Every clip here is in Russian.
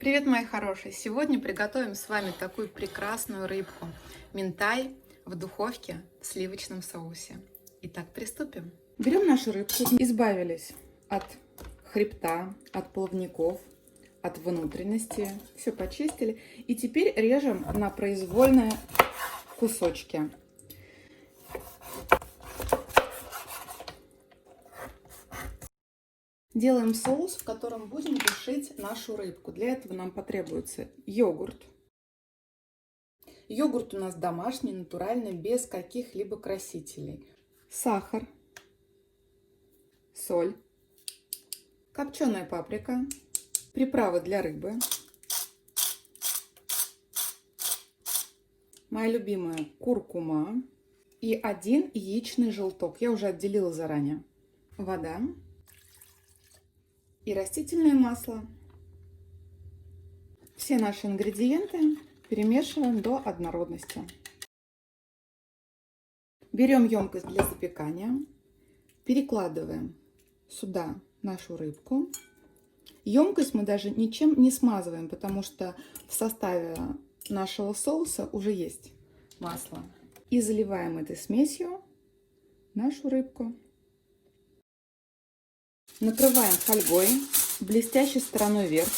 Привет, мои хорошие! Сегодня приготовим с вами такую прекрасную рыбку минтай в духовке в сливочном соусе. Итак, приступим. Берем нашу рыбку, избавились от хребта, от плавников, от внутренности, все почистили. И теперь режем на произвольные кусочки. Делаем соус, в котором будем тушить нашу рыбку. Для этого нам потребуется йогурт. Йогурт у нас домашний, натуральный, без каких-либо красителей. Сахар, соль, копченая паприка, приправы для рыбы. Моя любимая куркума и 1 яичный желток. Я уже отделила заранее. Вода и растительное масло. Все наши ингредиенты перемешиваем до однородности. Берем емкость для запекания, перекладываем сюда нашу рыбку. Емкость мы даже ничем не смазываем, потому что в составе нашего соуса уже есть масло. И заливаем этой смесью нашу рыбку. Накрываем фольгой блестящей стороной вверх.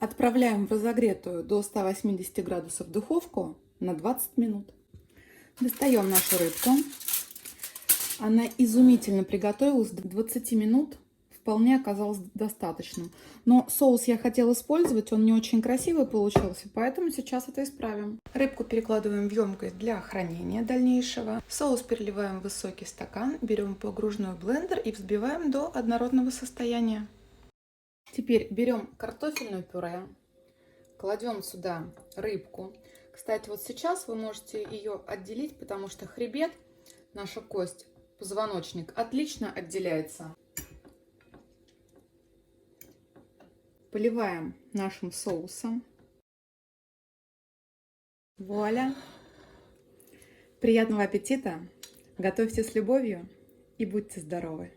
Отправляем в разогретую до 180 градусов духовку на 20 минут. Достаем нашу рыбку. Она изумительно приготовилась, 20 минут вполне оказалось достаточным. Но соус я хотела использовать, он не очень красивый получился, поэтому сейчас это исправим. Рыбку перекладываем в емкость для хранения дальнейшего. Соус переливаем в высокий стакан, берем погружной блендер и взбиваем до однородного состояния. Теперь берем картофельное пюре, кладем сюда рыбку. Кстати, вот сейчас вы можете ее отделить, потому что хребет, наша кость, позвоночник отлично отделяется. Поливаем нашим соусом. Вуаля! Приятного аппетита! Готовьте с любовью и будьте здоровы!